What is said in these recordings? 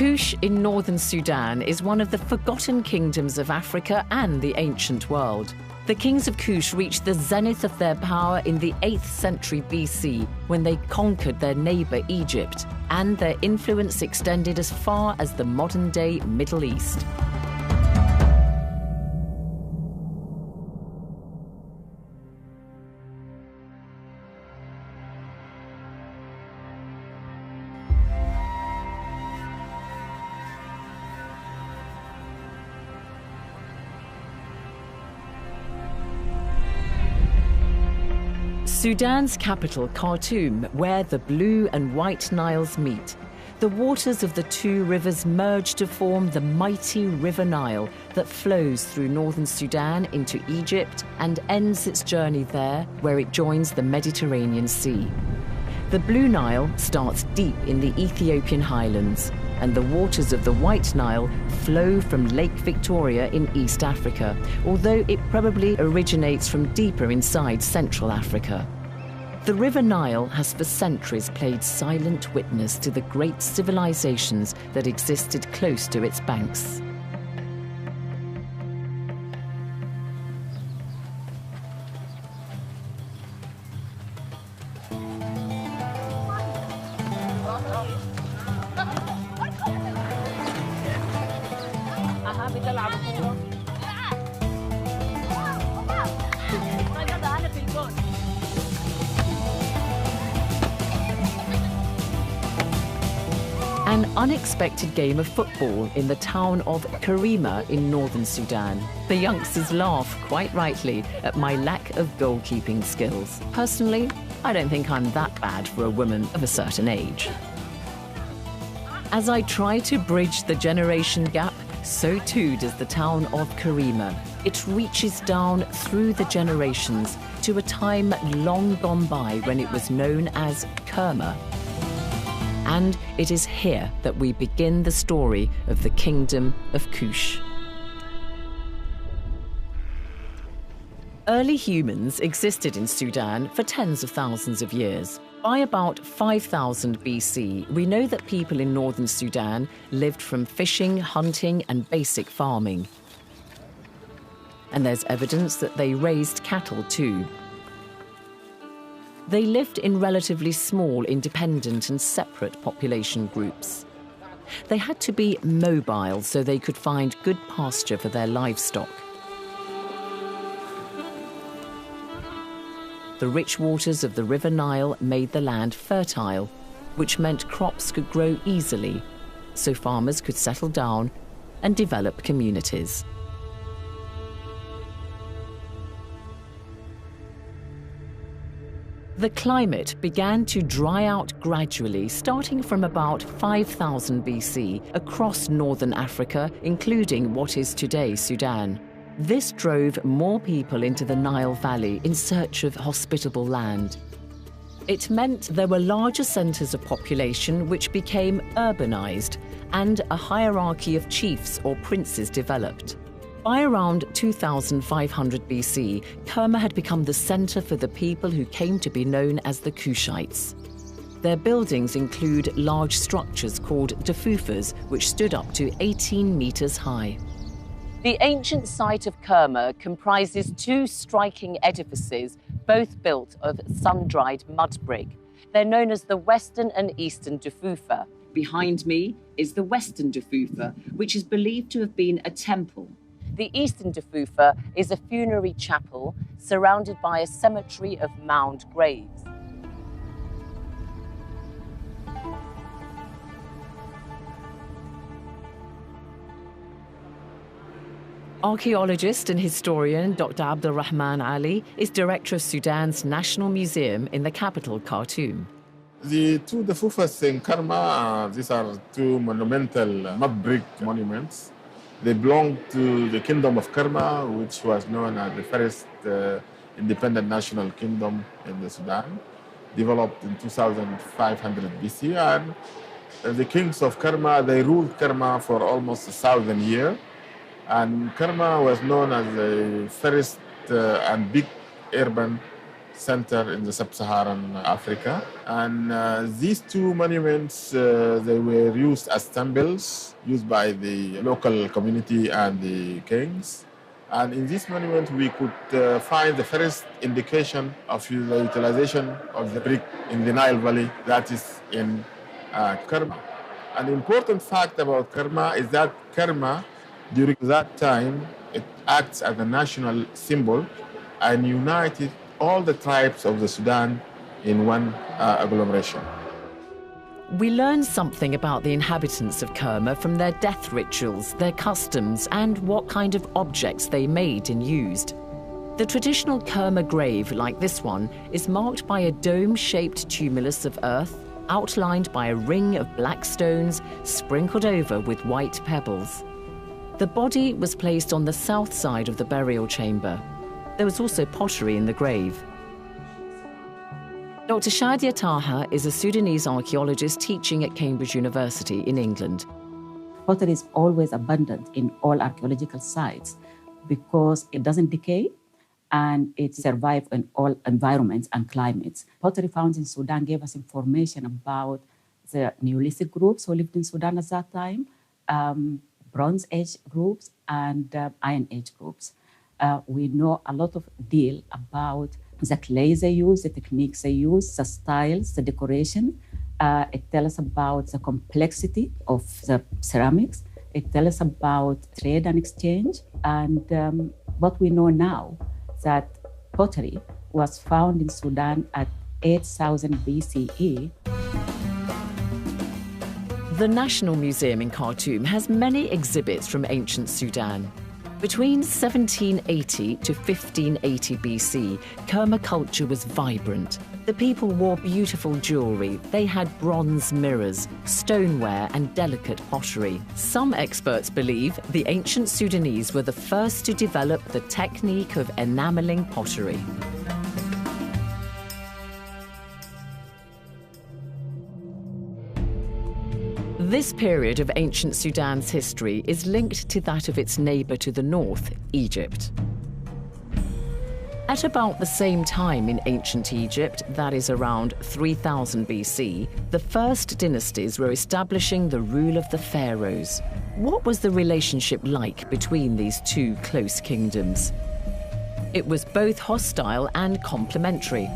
Kush in northern Sudan is one of the forgotten kingdoms of Africa and the ancient world. The kings of Kush reached the zenith of their power in the 8th century BC when they conquered their neighbor Egypt, and their influence extended as far as the modern-day Middle East. Sudan's capital, Khartoum, where the Blue and White Niles meet. The waters of the two rivers merge to form the mighty River Nile that flows through northern Sudan into Egypt and ends its journey there, where it joins the Mediterranean Sea. The Blue Nile starts deep in the Ethiopian highlands, and the waters of the White Nile flow from Lake Victoria in East Africa, although it probably originates from deeper inside Central Africa. The River Nile has for centuries played silent witness to the great civilizations that existed close to its banks. An unexpected game of football in the town of Karima in northern Sudan. The youngsters laugh, quite rightly, at my lack of goalkeeping skills. Personally, I don't think I'm that bad for a woman of a certain age. As I try to bridge the generation gap, so too does the town of Karima. It reaches down through the generations to a time long gone by when it was known as Kerma. And it is here that we begin the story of the kingdom of Kush. Early humans existed in Sudan for tens of thousands of years. By about 5000 BC, we know that people in northern Sudan lived from fishing, hunting, and basic farming. And there's evidence that they raised cattle too. They lived in relatively small, independent and separate population groups. They had to be mobile so they could find good pasture for their livestock. The rich waters of the River Nile made the land fertile, which meant crops could grow easily, so farmers could settle down and develop communities. The climate began to dry out gradually, starting from about 5000 BC across northern Africa, including what is today Sudan. This drove more people into the Nile Valley in search of hospitable land. It meant there were larger centers of population which became urbanized, and a hierarchy of chiefs or princes developed. By around 2500 BC, Kerma had become the center for the people who came to be known as the Kushites. Their buildings include large structures called dafufas, which stood up to 18 meters high. The ancient site of Kerma comprises two striking edifices, both built of sun-dried mud brick. They're known as the Western and Eastern dafufa. Behind me is the Western dafufa, which is believed to have been a temple. The Eastern dafufa is a funerary chapel surrounded by a cemetery of mound graves. Archaeologist and historian Dr. Abdulrahman Ali is director of Sudan's National Museum in the capital, Khartoum. The two dafufas in Kerma, these are two monumental mud brick monuments. They belong to the kingdom of Kerma, which was known as the first independent national kingdom in the Sudan, developed in 2500 BC. And the kings of Kerma, they ruled Kerma for almost 1,000 years. And Kerma was known as the first and big urban center in the sub-Saharan Africa. And these two monuments, they were used as temples, used by the local community and the kings. And in this monument, we could find the first indication of the utilization of the brick in the Nile Valley, that is in Kerma. An important fact about Kerma is that Kerma, during that time, it acts as a national symbol and united all the tribes of the Sudan in one agglomeration. We learn something about the inhabitants of Kerma from their death rituals, their customs, and what kind of objects they made and used. The traditional Kerma grave, like this one, is marked by a dome-shaped tumulus of earth, outlined by a ring of black stones sprinkled over with white pebbles. The body was placed on the south side of the burial chamber. There was also pottery in the grave. Dr. Shadia Taha is a Sudanese archaeologist teaching at Cambridge University in England. Pottery is always abundant in all archaeological sites because it doesn't decay and it survives in all environments and climates. Pottery found in Sudan gave us information about the Neolithic groups who lived in Sudan at that time, Bronze Age groups, and Iron Age groups. We know a lot of deal about the clays they use, the techniques they use, the styles, the decoration. It tells us about the complexity of the ceramics. It tells us about trade and exchange. And what we know now, that pottery was found in Sudan at 8,000 BCE. The National Museum in Khartoum has many exhibits from ancient Sudan. Between 1780 to 1580 BC, Kerma culture was vibrant. The people wore beautiful jewelry. They had bronze mirrors, stoneware, and delicate pottery. Some experts believe the ancient Sudanese were the first to develop the technique of enameling pottery. This period of ancient Sudan's history is linked to that of its neighbour to the north, Egypt. At about the same time in ancient Egypt, that is around 3000 BC, the first dynasties were establishing the rule of the pharaohs. What was the relationship like between these two close kingdoms? It was both hostile and complementary.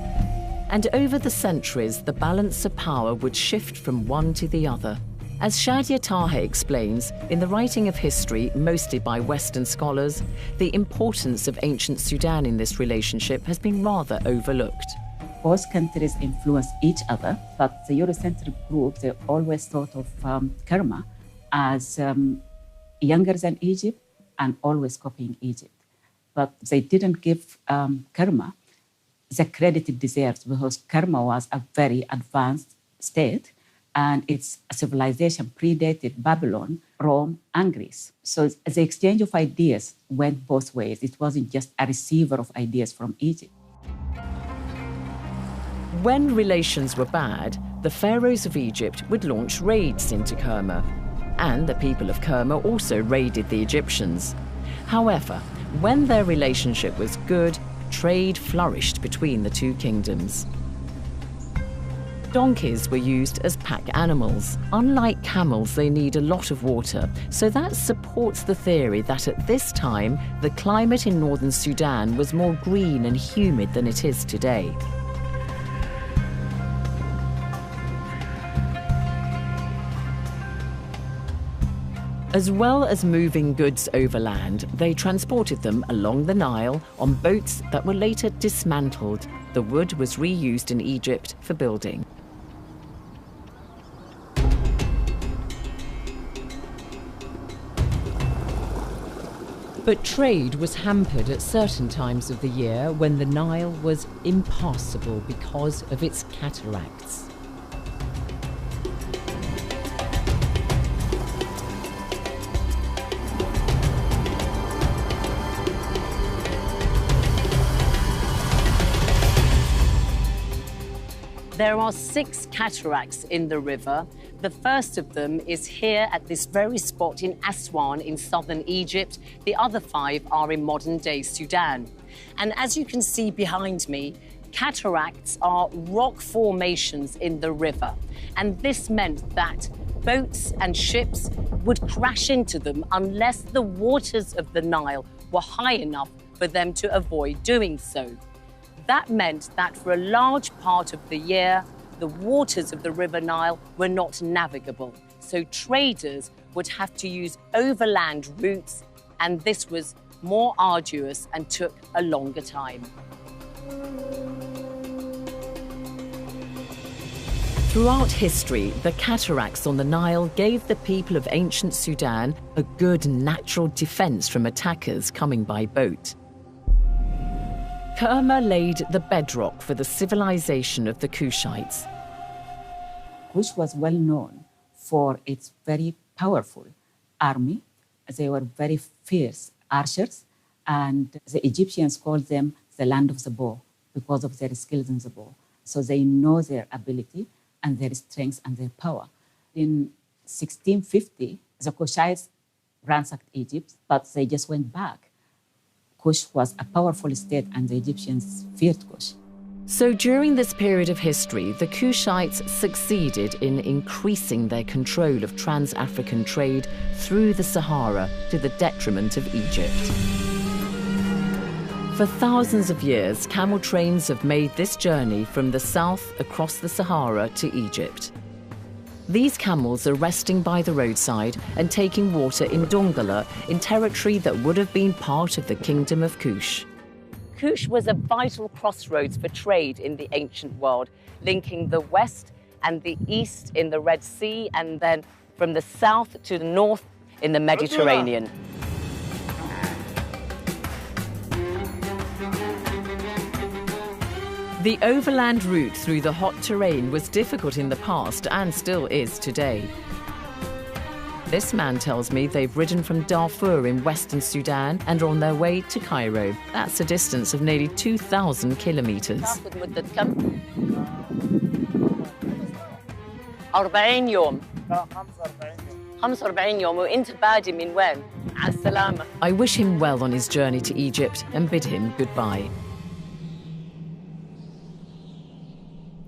And over the centuries, the balance of power would shift from one to the other. As Shadia Taha explains, in the writing of history, mostly by Western scholars, the importance of ancient Sudan in this relationship has been rather overlooked. Both countries influence each other, but the Eurocentric group, they always thought of Kerma as younger than Egypt and always copying Egypt. But they didn't give Kerma the credit it deserves because Kerma was a very advanced state and its civilization predated Babylon, Rome, and Greece. So the exchange of ideas went both ways. It wasn't just a receiver of ideas from Egypt. When relations were bad, the pharaohs of Egypt would launch raids into Kerma, and the people of Kerma also raided the Egyptians. However, when their relationship was good, trade flourished between the two kingdoms. Donkeys were used as pack animals. Unlike camels, they need a lot of water, so that supports the theory that at this time, the climate in northern Sudan was more green and humid than it is today. As well as moving goods overland, they transported them along the Nile on boats that were later dismantled. The wood was reused in Egypt for building. But trade was hampered at certain times of the year when the Nile was impassable because of its cataracts. There are 6 cataracts in the river. The first of them is here at this very spot in Aswan in southern Egypt. The other 5 are in modern-day Sudan. And as you can see behind me, Cataracts are rock formations in the river, and this meant that boats and ships would crash into them unless the waters of the Nile were high enough for them to avoid doing so. That meant that for a large part of the year, the waters of the River Nile were not navigable, so traders would have to use overland routes, and this was more arduous and took a longer time. Throughout history, the cataracts on the Nile gave the people of ancient Sudan a good natural defense from attackers coming by boat. Kerma laid the bedrock for the civilization of the Kushites. Kush was well known for its very powerful army. They were very fierce archers, and the Egyptians called them the land of the bow because of their skills in the bow. So they know their ability and their strength and their power. In 1650, the Kushites ransacked Egypt, but they just went back. Kush was a powerful state, and the Egyptians feared Kush. So during this period of history, the Kushites succeeded in increasing their control of trans-African trade through the Sahara to the detriment of Egypt. For thousands of years, camel trains have made this journey from the south across the Sahara to Egypt. These camels are resting by the roadside and taking water in Dongola, in territory that would have been part of the Kingdom of Kush. Kush was a vital crossroads for trade in the ancient world, linking the west and the east in the Red Sea, and then from the south to the north in the Mediterranean. The overland route through the hot terrain was difficult in the past and still is today. This man tells me they've ridden from Darfur in western Sudan and are on their way to Cairo. That's a distance of nearly 2,000 kilometers. 40 يوم. 45 يوم وانت بادي من وين؟ على السلامة. I wish him well on his journey to Egypt and bid him goodbye.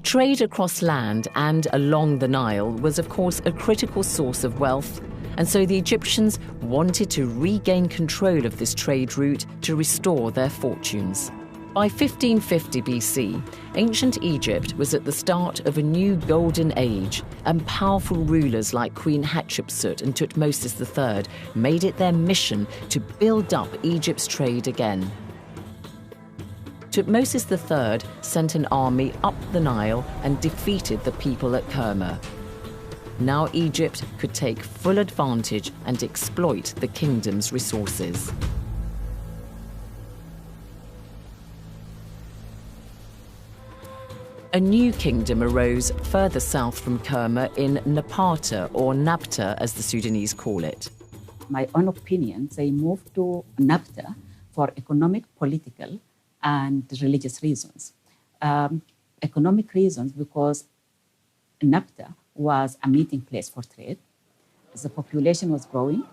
Trade across land and along the Nile was, of course, a critical source of wealth, and so the Egyptians wanted to regain control of this trade route to restore their fortunes. By 1550 BC, ancient Egypt was at the start of a new golden age, and powerful rulers like Queen Hatshepsut and Tutmosis III made it their mission to build up Egypt's trade again. Tutmosis III sent an army up the Nile and defeated the people at Kerma. Now Egypt could take full advantage and exploit the kingdom's resources. A new kingdom arose further south from Kerma in Napata, or Nabta as the Sudanese call it. My own opinion, they moved to Nabta for economic, political, and religious reasons. Economic reasons because Nabta was a meeting place for trade. The population was growing.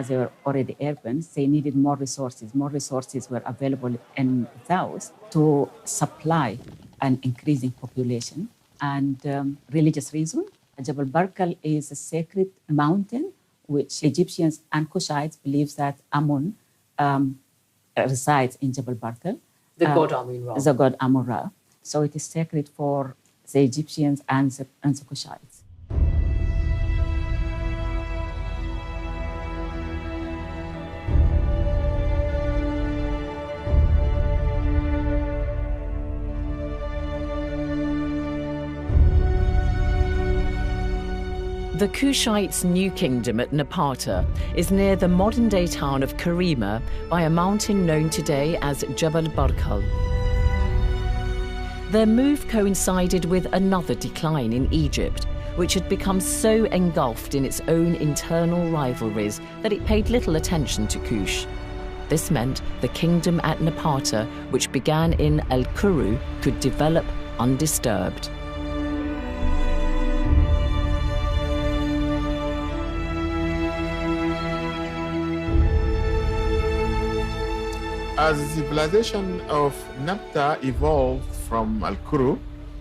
They were already urban. They needed more resources. More resources were available in the south to supply an increasing population. And religious reason, Jabal Barkal is a sacred mountain which Egyptians and Kushites believe that Amun resides in Jabal Barkal. The god Amun-Ra. The god Amun-Ra. So it is sacred for the Egyptians and the Kushites. The Kushites' new kingdom at Napata is near the modern-day town of Karima by a mountain known today as Jabal Barkal. Their move coincided with another decline in Egypt, which had become so engulfed in its own internal rivalries that it paid little attention to Kush. This meant the kingdom at Napata, which began in El-Kuru, could develop undisturbed. As the civilization of Nabta evolved from Al-Kuru.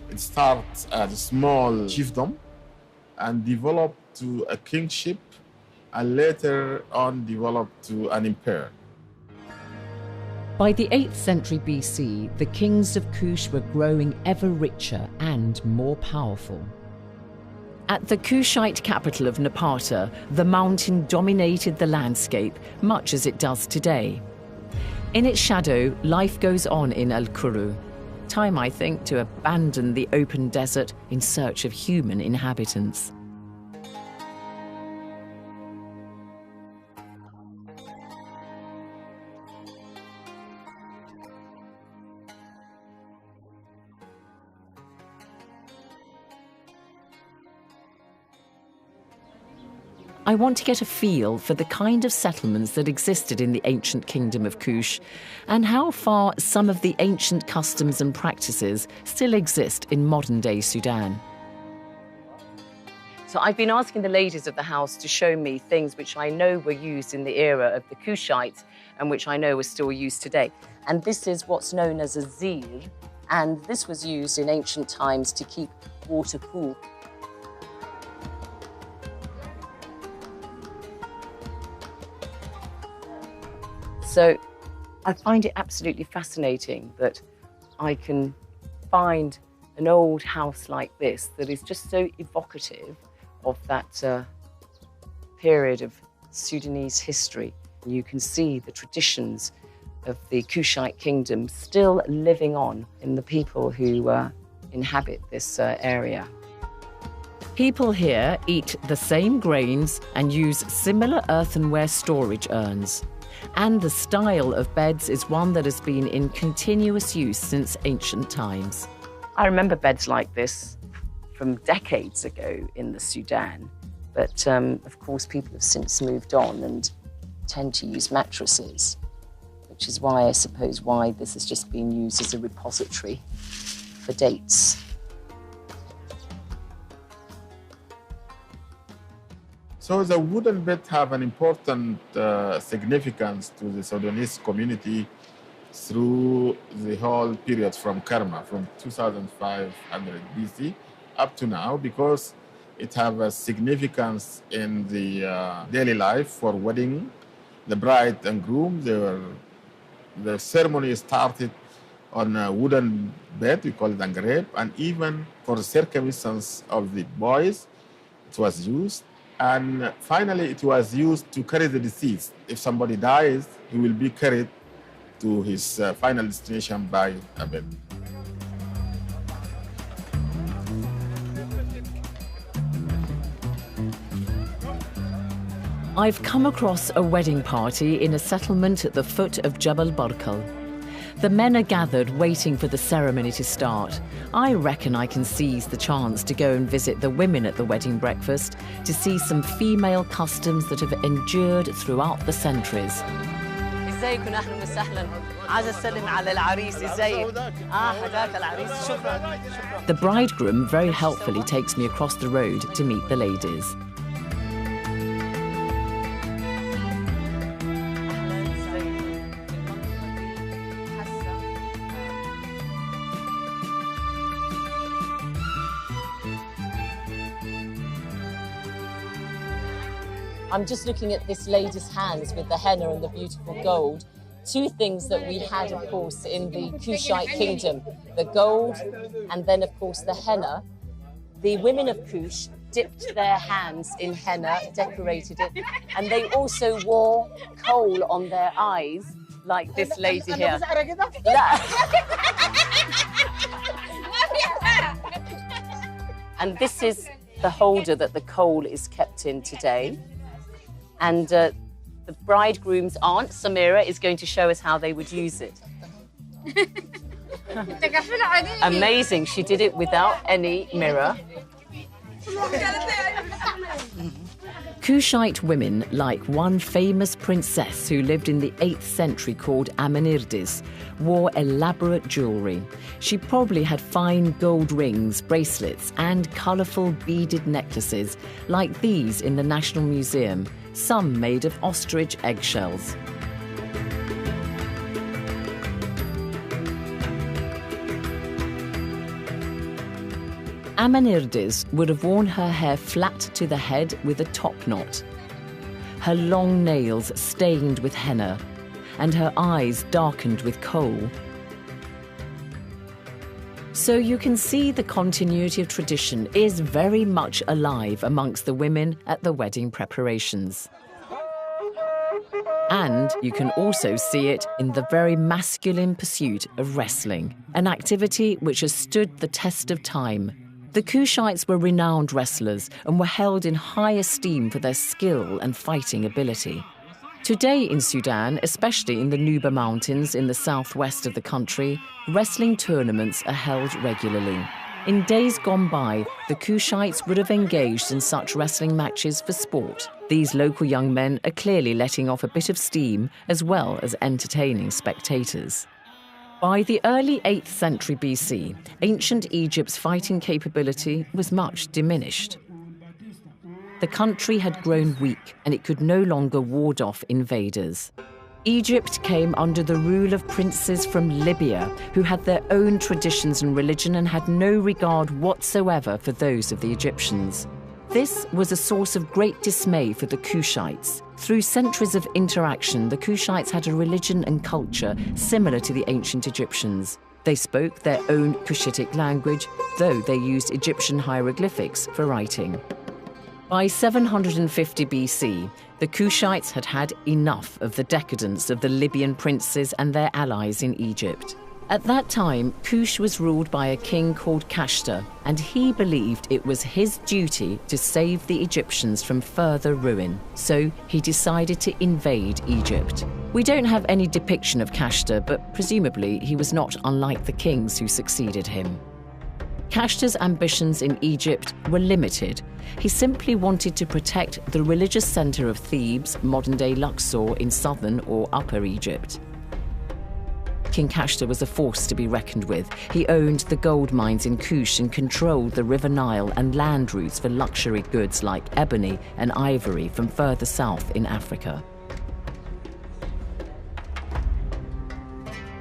It starts as a small chiefdom and developed to a kingship, and later on developed to an empire. By the 8th century BC, the kings of Kush were growing ever richer and more powerful. At the Kushite capital of Napata, the mountain dominated the landscape, much as it does today. In its shadow, life goes on in Al-Kuru. Time, I think, to abandon the open desert in search of human inhabitants. I want to get a feel for the kind of settlements that existed in the ancient kingdom of Kush and how far some of the ancient customs and practices still exist in modern-day Sudan. So I've been asking the ladies of the house to show me things which I know were used in the era of the Kushites and which I know are still used today. And this is what's known as a zir, and this was used in ancient times to keep water cool. So I find it absolutely fascinating that I can find an old house like this that is just so evocative of that period of Sudanese history. You can see the traditions of the Kushite kingdom still living on in the people who inhabit this area. People here eat the same grains and use similar earthenware storage urns. And the style of beds is one that has been in continuous use since ancient times. I remember beds like this from decades ago in the Sudan, but of course people have since moved on and tend to use mattresses, which is why I suppose why this has just been used as a repository for dates. So the wooden bed have an important significance to the Sudanese community through the whole period from Karma, from 2500 BC up to now, because it have a significance in the daily life for wedding. The bride and groom, the ceremony started on a wooden bed, we call it angareb, and even for the circumcision of the boys, it was used. And finally, it was used to carry the deceased. If somebody dies, he will be carried to his final destination by a bed. I've come across a wedding party in a settlement at the foot of Jabal Barkal. The men are gathered waiting for the ceremony to start. I reckon I can seize the chance to go and visit the women at the wedding breakfast to see some female customs that have endured throughout the centuries. ازيكم اهلا وسهلا عايز اسلم على العريس ازيك هداك العريس شكرا. The bridegroom very helpfully takes me across the road to meet the ladies. I'm just looking at this lady's hands with the henna and the beautiful gold. Two things that we had, of course, in the Kushite kingdom, the gold and then, of course, the henna. The women of Kush dipped their hands in henna, decorated it, and they also wore coal on their eyes, like this lady here. And this is the holder that the coal is kept in today. And the bridegroom's aunt, Samira, is going to show us how they would use it. Amazing, she did it without any mirror. Kushite women, like one famous princess who lived in the 8th century called Amanirdis, wore elaborate jewellery. She probably had fine gold rings, bracelets and colourful beaded necklaces like these in the National Museum, some made of ostrich eggshells. Amanirdes would have worn her hair flat to the head with a top knot, her long nails stained with henna, and her eyes darkened with kohl. So you can see the continuity of tradition is very much alive amongst the women at the wedding preparations. And you can also see it in the very masculine pursuit of wrestling, an activity which has stood the test of time. The Kushites were renowned wrestlers and were held in high esteem for their skill and fighting ability. Today in Sudan, especially in the Nuba Mountains in the southwest of the country, wrestling tournaments are held regularly. In days gone by, the Kushites would have engaged in such wrestling matches for sport. These local young men are clearly letting off a bit of steam as well as entertaining spectators. By the early 8th century BC, ancient Egypt's fighting capability was much diminished. The country had grown weak and it could no longer ward off invaders. Egypt came under the rule of princes from Libya who had their own traditions and religion and had no regard whatsoever for those of the Egyptians. This was a source of great dismay for the Kushites. Through centuries of interaction, the Kushites had a religion and culture similar to the ancient Egyptians. They spoke their own Cushitic language, though they used Egyptian hieroglyphics for writing. By 750 BC, the Kushites had had enough of the decadence of the Libyan princes and their allies in Egypt. At that time, Kush was ruled by a king called Kashta, and he believed it was his duty to save the Egyptians from further ruin. So he decided to invade Egypt. We don't have any depiction of Kashta, but presumably he was not unlike the kings who succeeded him. Kashta's ambitions in Egypt were limited. He simply wanted to protect the religious center of Thebes, modern-day Luxor, in southern or upper Egypt. King Kashta was a force to be reckoned with. He owned the gold mines in Kush and controlled the River Nile and land routes for luxury goods like ebony and ivory from further south in Africa.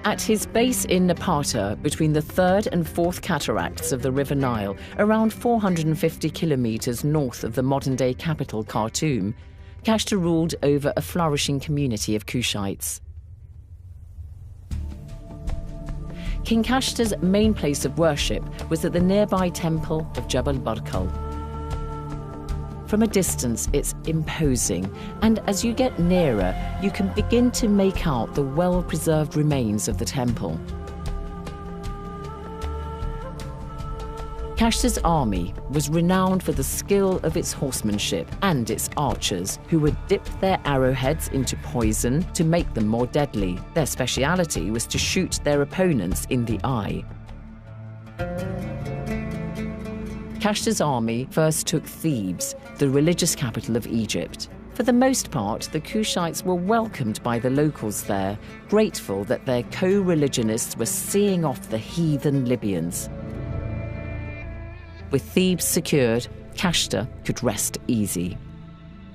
At his base in Napata, between the 3rd and 4th cataracts of the River Nile, around 450 kilometers north of the modern-day capital Khartoum, Kashta ruled over a flourishing community of Kushites. King Kashta's main place of worship was at the nearby temple of Jabal Barkal. From a distance, it's imposing, and as you get nearer, you can begin to make out the well-preserved remains of the temple. Kashta's army was renowned for the skill of its horsemanship and its archers, who would dip their arrowheads into poison to make them more deadly. Their speciality was to shoot their opponents in the eye. Kashta's army first took Thebes, the religious capital of Egypt. For the most part, the Kushites were welcomed by the locals there, grateful that their co-religionists were seeing off the heathen Libyans. With Thebes secured, Kashta could rest easy.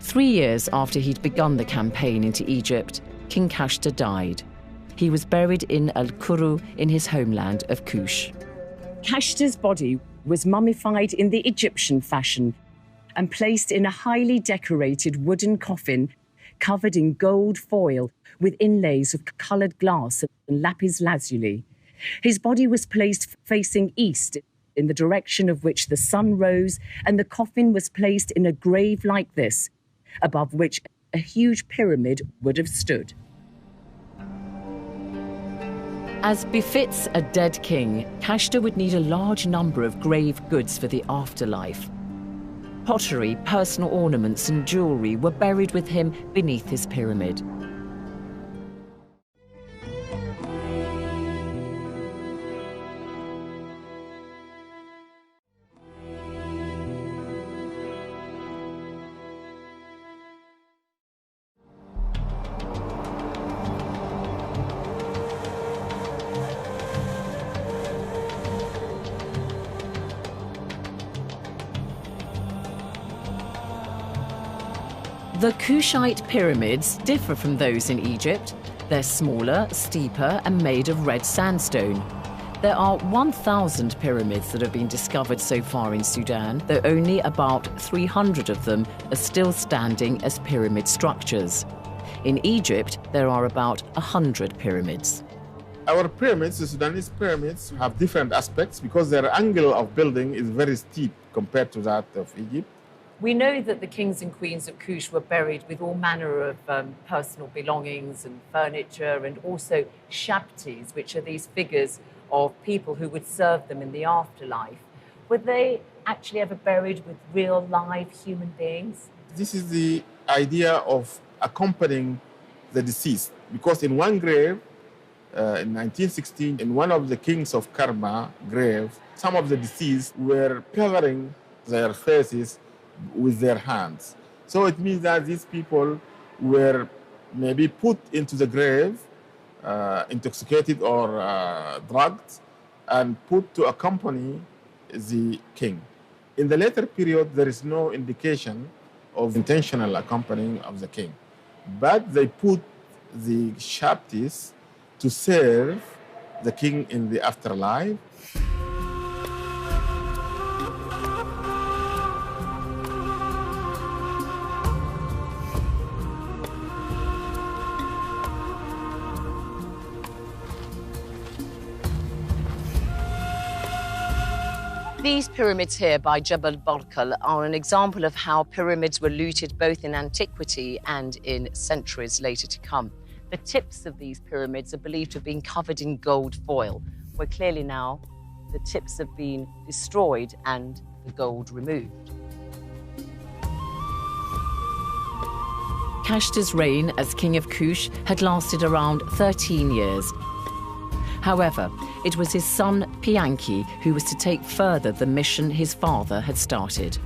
3 years after he'd begun the campaign into Egypt, King Kashta died. He was buried in Al-Kuru in his homeland of Kush. Kashta's body was mummified in the Egyptian fashion and placed in a highly decorated wooden coffin covered in gold foil with inlays of coloured glass and lapis lazuli. His body was placed facing east in the direction of which the sun rose, and the coffin was placed in a grave like this, above which a huge pyramid would have stood. As befits a dead king, Kashta would need a large number of grave goods for the afterlife. Pottery, personal ornaments and jewellery were buried with him beneath his pyramid. The Kushite pyramids differ from those in Egypt. They're smaller, steeper, and made of red sandstone. There are 1,000 pyramids that have been discovered so far in Sudan, though only about 300 of them are still standing as pyramid structures. In Egypt, there are about 100 pyramids. Our pyramids, the Sudanese pyramids, have different aspects because their angle of building is very steep compared to that of Egypt. We know that the kings and queens of Kush were buried with all manner of personal belongings and furniture, and also shabtis, which are these figures of people who would serve them in the afterlife. Were they actually ever buried with real live human beings? This is the idea of accompanying the deceased, because in one grave, in 1916, in one of the kings of Karma grave, some of the deceased were covering their faces with their hands. So it means that these people were maybe put into the grave, intoxicated or drugged, and put to accompany the king. In the later period, there is no indication of intentional accompanying of the king, but they put the shabtis to serve the king in the afterlife. These pyramids here by Jebel Barkal are an example of how pyramids were looted both in antiquity and in centuries later to come. The tips of these pyramids are believed to have been covered in gold foil, where clearly now the tips have been destroyed and the gold removed. Kashta's reign as king of Kush had lasted around 13 years. However, it was his son Pianki who was to take further the mission his father had started.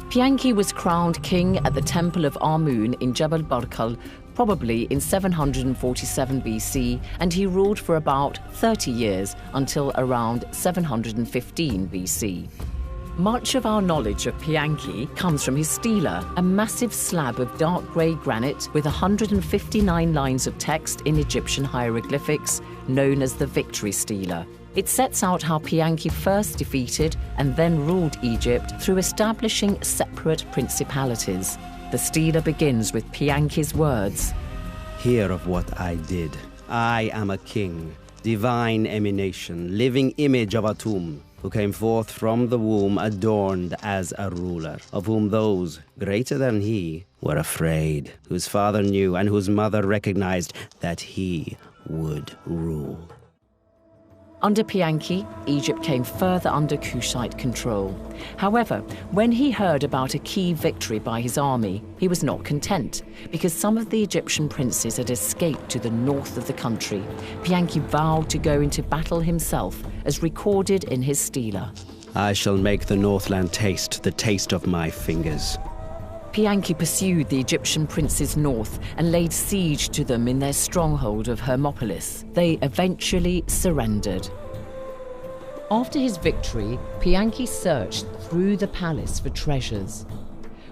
Pianki was crowned king at the temple of Amun in Jebel Barkal, probably in 747 BC, and he ruled for about 30 years until around 715 BC. Much of our knowledge of Pianki comes from his stela, a massive slab of dark grey granite with 159 lines of text in Egyptian hieroglyphics, known as the Victory Stela. It sets out how Pianki first defeated and then ruled Egypt through establishing separate principalities. The stela begins with Pianki's words. Hear of what I did. I am a king, divine emanation, living image of Atum, who came forth from the womb adorned as a ruler, of whom those greater than he were afraid, whose father knew and whose mother recognized that he would rule. Under Pianki, Egypt came further under Kushite control. However, when he heard about a key victory by his army, he was not content, because some of the Egyptian princes had escaped to the north of the country. Pianki vowed to go into battle himself, as recorded in his stela. I shall make the Northland taste the taste of my fingers. Pianki pursued the Egyptian princes north and laid siege to them in their stronghold of Hermopolis. They eventually surrendered. After his victory, Pianki searched through the palace for treasures.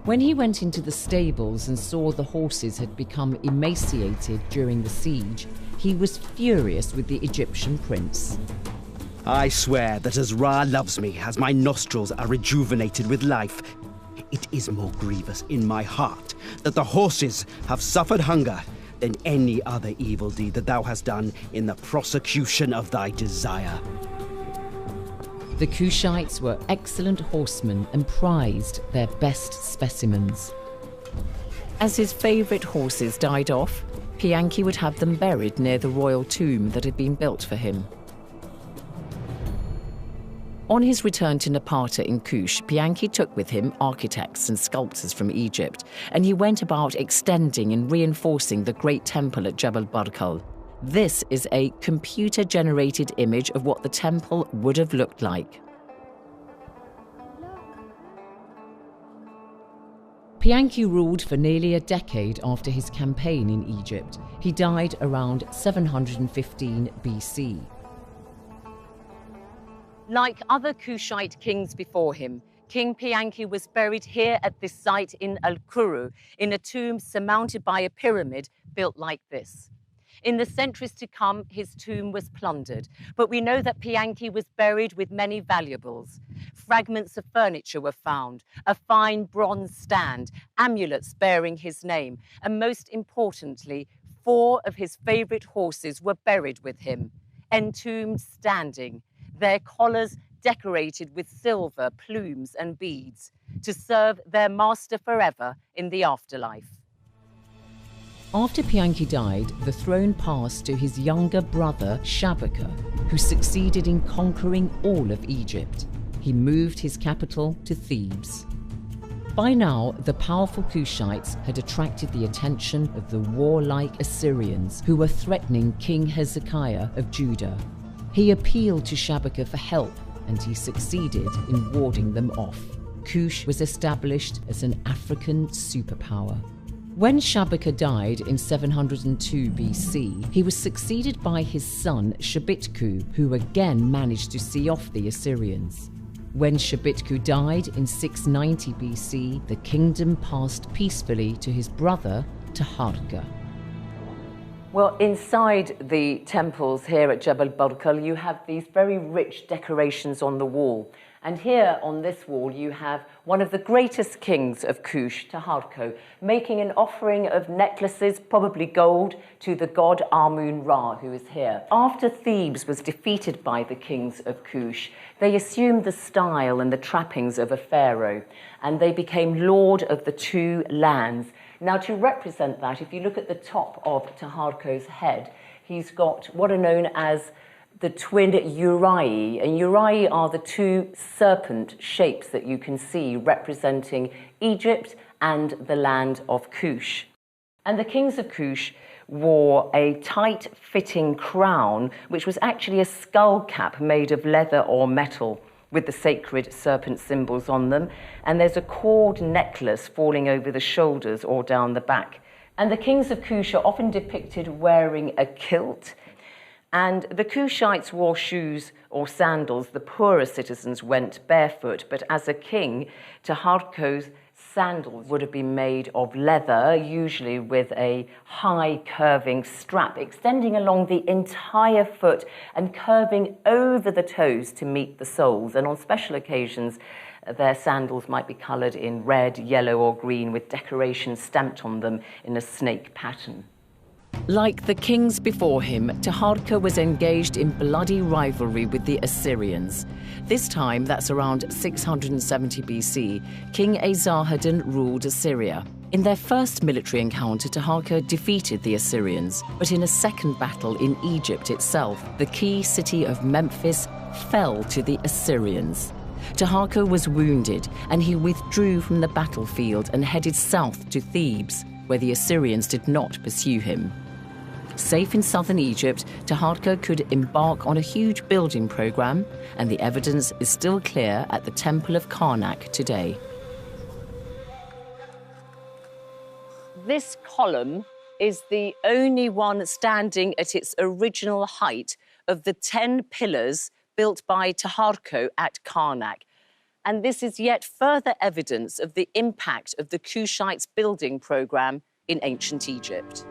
When he went into the stables and saw the horses had become emaciated during the siege, he was furious with the Egyptian prince. I swear that as Ra loves me, as my nostrils are rejuvenated with life, it is more grievous in my heart that the horses have suffered hunger than any other evil deed that thou hast done in the prosecution of thy desire. The Kushites were excellent horsemen and prized their best specimens. As his favourite horses died off, Pianki would have them buried near the royal tomb that had been built for him. On his return to Napata in Kush, Pianki took with him architects and sculptors from Egypt, and he went about extending and reinforcing the great temple at Jebel Barkal. This is a computer-generated image of what the temple would have looked like. Pianki ruled for nearly a decade after his campaign in Egypt. He died around 715 BC. Like other Kushite kings before him, King Pianki was buried here at this site in Al-Kuru in a tomb surmounted by a pyramid built like this. In the centuries to come, his tomb was plundered, but we know that Pianki was buried with many valuables. Fragments of furniture were found, a fine bronze stand, amulets bearing his name, and most importantly, 4 of his favorite horses were buried with him, entombed standing, their collars decorated with silver, plumes, and beads, to serve their master forever in the afterlife. After Pianki died, the throne passed to his younger brother Shabaka, who succeeded in conquering all of Egypt. He moved his capital to Thebes. By now, the powerful Kushites had attracted the attention of the warlike Assyrians who were threatening King Hezekiah of Judah. He appealed to Shabaka for help, and he succeeded in warding them off. Kush was established as an African superpower. When Shabaka died in 702 BC, he was succeeded by his son Shabitku, who again managed to see off the Assyrians. When Shabitku died in 690 BC, the kingdom passed peacefully to his brother Taharka. Well, inside the temples here at Jebel Barkal, you have these very rich decorations on the wall. And here on this wall, you have one of the greatest kings of Kush, Taharko, making an offering of necklaces, probably gold, to the god Amun-Ra, who is here. After Thebes was defeated by the kings of Kush, they assumed the style and the trappings of a pharaoh, and they became lord of the 2 lands. Now, to represent that, if you look at the top of Taharko's head, he's got what are known as the twin uraei, and uraei are the 2 serpent shapes that you can see representing Egypt and the land of Kush. And the kings of Kush wore a tight-fitting crown, which was actually a skull cap made of leather or metal with the sacred serpent symbols on them, and there's a cord necklace falling over the shoulders or down the back. And the kings of Kush are often depicted wearing a kilt, and the Kushites wore shoes or sandals. The poorer citizens went barefoot, but as a king, Taharko's sandals would have been made of leather, usually with a high curving strap extending along the entire foot and curving over the toes to meet the soles. And on special occasions, their sandals might be coloured in red, yellow or green with decorations stamped on them in a snake pattern. Like the kings before him, Taharka was engaged in bloody rivalry with the Assyrians. This time, that's around 670 BC, King Esarhaddon ruled Assyria. In their first military encounter, Taharka defeated the Assyrians, but in a second battle in Egypt itself, the key city of Memphis fell to the Assyrians. Taharka was wounded, and he withdrew from the battlefield and headed south to Thebes, where the Assyrians did not pursue him. Safe in southern Egypt, Taharka could embark on a huge building program, and the evidence is still clear at the Temple of Karnak today. This column is the only one standing at its original height of the 10 pillars built by Taharko at Karnak. And this is yet further evidence of the impact of the Kushites' building program in ancient Egypt.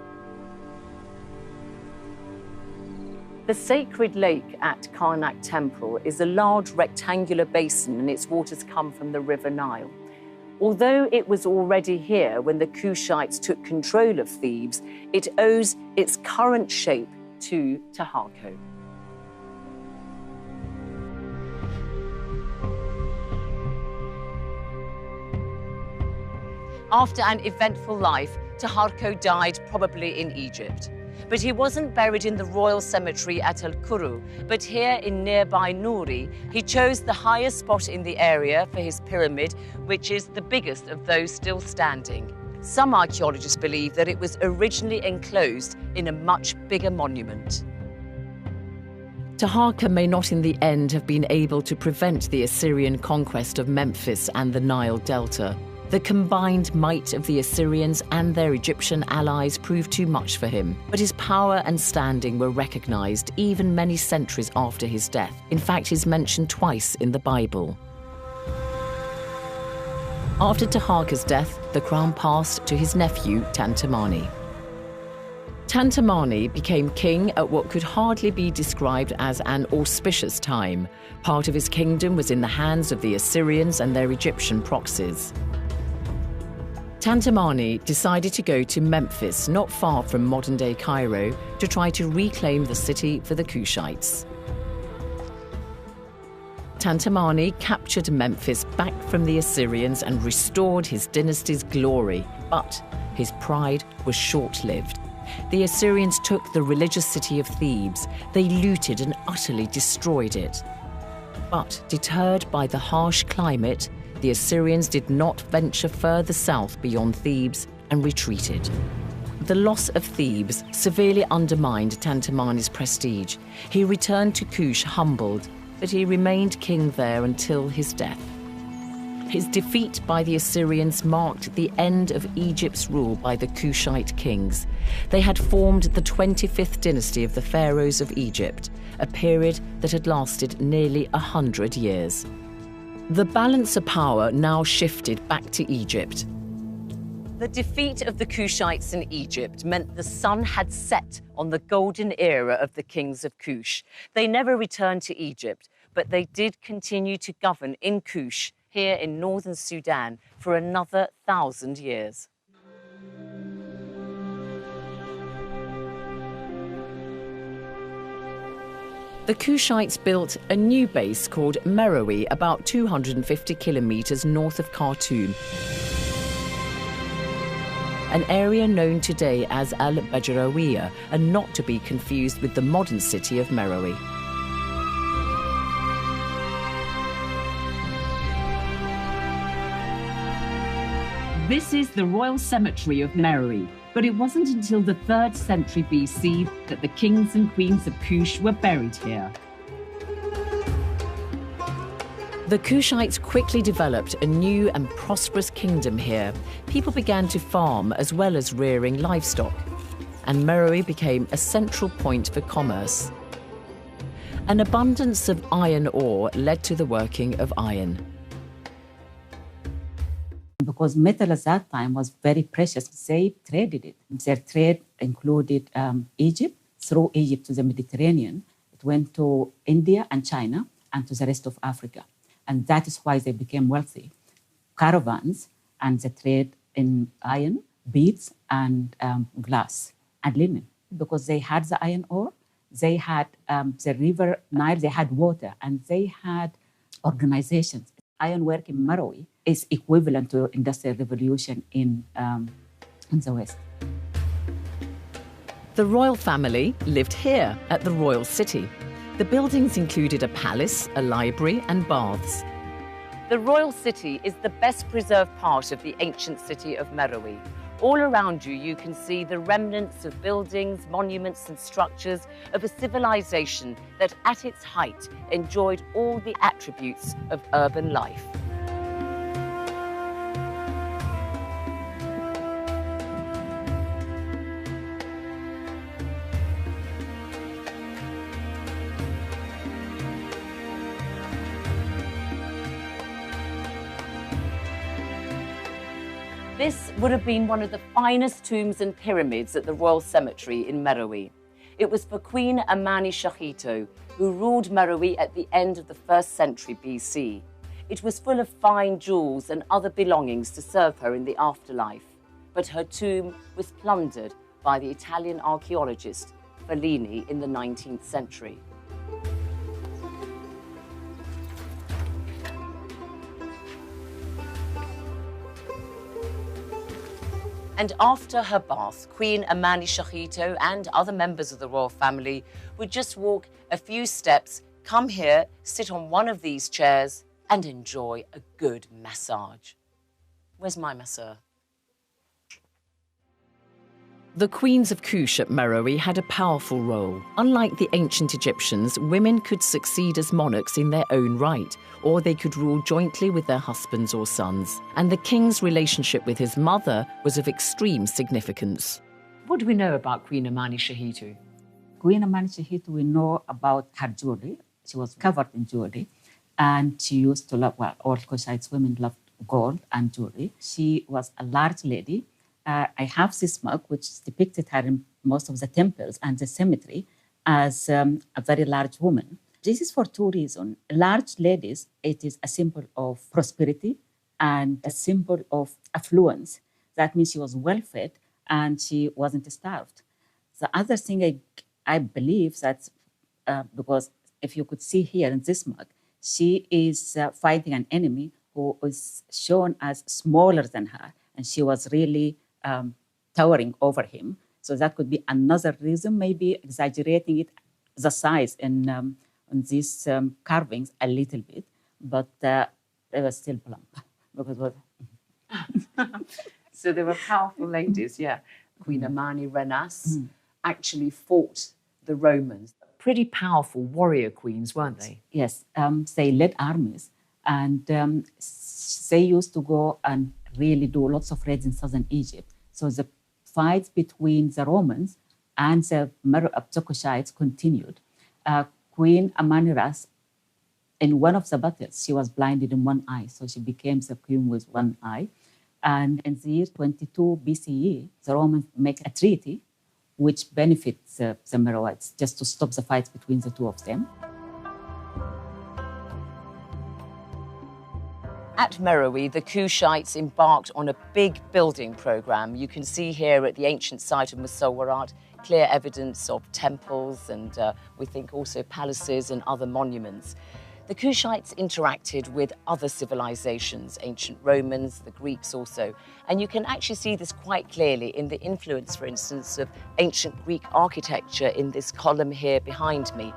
The sacred lake at Karnak Temple is a large rectangular basin, and its waters come from the River Nile. Although it was already here when the Kushites took control of Thebes, it owes its current shape to Taharko. After an eventful life, Taharko died probably in Egypt. But he wasn't buried in the royal cemetery at Al-Kuru, but here in nearby Nuri, he chose the highest spot in the area for his pyramid, which is the biggest of those still standing. Some archaeologists believe that it was originally enclosed in a much bigger monument. Taharka may not in the end have been able to prevent the Assyrian conquest of Memphis and the Nile Delta. The combined might of the Assyrians and their Egyptian allies proved too much for him, but his power and standing were recognized even many centuries after his death. In fact, he's mentioned twice in the Bible. After Taharka's death, the crown passed to his nephew, Tantamani. Tantamani became king at what could hardly be described as an auspicious time. Part of his kingdom was in the hands of the Assyrians and their Egyptian proxies. Tantamani decided to go to Memphis, not far from modern-day Cairo, to try to reclaim the city for the Kushites. Tantamani captured Memphis back from the Assyrians and restored his dynasty's glory, but his pride was short-lived. The Assyrians took the religious city of Thebes. They looted and utterly destroyed it. But deterred by the harsh climate, the Assyrians did not venture further south beyond Thebes and retreated. The loss of Thebes severely undermined Tantamani's prestige. He returned to Kush humbled, but he remained king there until his death. His defeat by the Assyrians marked the end of Egypt's rule by the Kushite kings. They had formed the 25th dynasty of the pharaohs of Egypt, a period that had lasted nearly 100 years. The balance of power now shifted back to Egypt. The defeat of the Kushites in Egypt meant the sun had set on the golden era of the kings of Kush. They never returned to Egypt, but they did continue to govern in Kush, here in northern Sudan, for another 1,000 years. The Kushites built a new base called Meroe, about 250 kilometers north of Khartoum, an area known today as Al-Bajrawiya, and not to be confused with the modern city of Meroe. This is the royal cemetery of Meroe, but it wasn't until the 3rd century BC that the kings and queens of Kush were buried here. The Kushites quickly developed a new and prosperous kingdom here. People began to farm as well as rearing livestock, and Meroe became a central point for commerce. An abundance of iron ore led to the working of iron. Because metal at that time was very precious, they traded it. Their trade included Egypt, through Egypt to the Mediterranean. It went to India and China and to the rest of Africa. And that is why they became wealthy. Caravans and the trade in iron, beads, and glass and linen. Because they had the iron ore, they had the river Nile, they had water, and they had organizations. Ironwork in Meroe is equivalent to Industrial Revolution in the West. The royal family lived here at the royal city. The buildings included a palace, a library, and baths. The royal city is the best preserved part of the ancient city of Meroe. All around you, you can see the remnants of buildings, monuments, and structures of a civilization that at its height enjoyed all the attributes of urban life. This would have been one of the finest tombs and pyramids at the Royal Cemetery in Meroe. It was for Queen Amani Shahito, who ruled Meroe at the end of the 1st century BC. It was full of fine jewels and other belongings to serve her in the afterlife. But her tomb was plundered by the Italian archaeologist Fellini in the 19th century. And after her bath, Queen Amani Shahito and other members of the royal family would just walk a few steps, come here, sit on one of these chairs, and enjoy a good massage. Where's my masseur? The queens of Kush at Meroe had a powerful role. Unlike the ancient Egyptians, women could succeed as monarchs in their own right, or they could rule jointly with their husbands or sons. And the king's relationship with his mother was of extreme significance. What do we know about Queen Amani Shahito? Queen Amani Shahito, we know about her jewelry. She was covered in jewelry, and she used to love, well, all Kushites women loved gold and jewelry. She was a large lady, I have this mug, which depicted her in most of the temples and the cemetery as a very large woman. This is for two reasons. Large ladies, it is a symbol of prosperity and a symbol of affluence. That means she was well-fed and she wasn't starved. The other thing I believe that, because if you could see here in this mug, she is fighting an enemy who is shown as smaller than her, and she was really towering over him. So that could be another reason, maybe exaggerating the size in these carvings a little bit, but they were still plump. Because So they were powerful ladies, yeah. Queen Amani Renas actually fought the Romans. Pretty powerful warrior queens, weren't they? Yes, they led armies, and they used to go and really do lots of raids in southern Egypt. So the fights between the Romans and the Kushites continued. Queen Amaniras, in one of the battles, she was blinded in one eye, so she became the queen with one eye. And in the year 22 BCE, the Romans make a treaty which benefits the Meroites, just to stop the fights between the two of them. At Meroe, the Kushites embarked on a big building program. You can see here at the ancient site of Musawarat clear evidence of temples and we think also palaces and other monuments. The Kushites interacted with other civilizations, ancient Romans, the Greeks also. And you can actually see this quite clearly in the influence, for instance, of ancient Greek architecture in this column here behind me.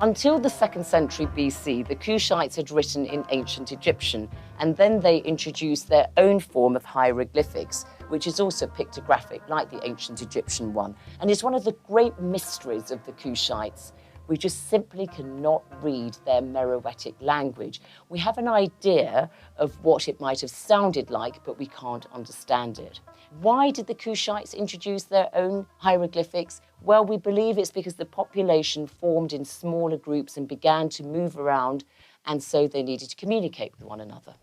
Until the 2nd century BC, the Kushites had written in ancient Egyptian, and then they introduced their own form of hieroglyphics, which is also pictographic, like the ancient Egyptian one. And it's one of the great mysteries of the Kushites. We just simply cannot read their Meroitic language. We have an idea of what it might have sounded like, but we can't understand it. Why did the Kushites introduce their own hieroglyphics? Well, we believe it's because the population formed in smaller groups and began to move around, and so they needed to communicate with one another.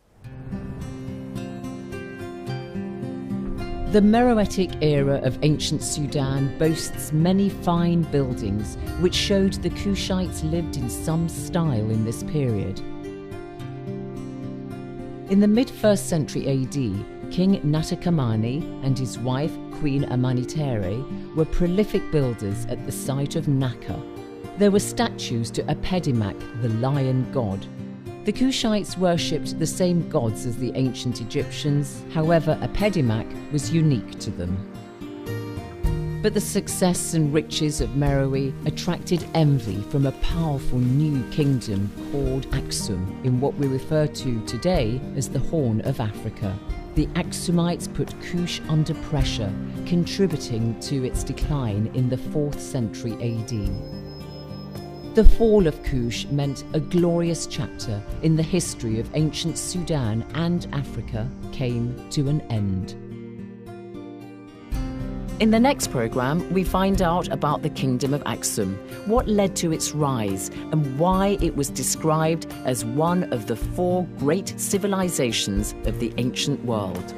The Meroitic era of ancient Sudan boasts many fine buildings which showed the Kushites lived in some style in this period. In the mid-1st century AD, King Natakamani and his wife Queen Amanitere were prolific builders at the site of Naka. There were statues to Epedimac, the lion god. The Kushites worshipped the same gods as the ancient Egyptians, however, Epedimac was unique to them. But the success and riches of Meroe attracted envy from a powerful new kingdom called Aksum, in what we refer to today as the Horn of Africa. The Aksumites put Kush under pressure, contributing to its decline in the 4th century AD. The fall of Kush meant a glorious chapter in the history of ancient Sudan and Africa came to an end. In the next programme, we find out about the Kingdom of Aksum, what led to its rise, and why it was described as one of the 4 great civilizations of the ancient world.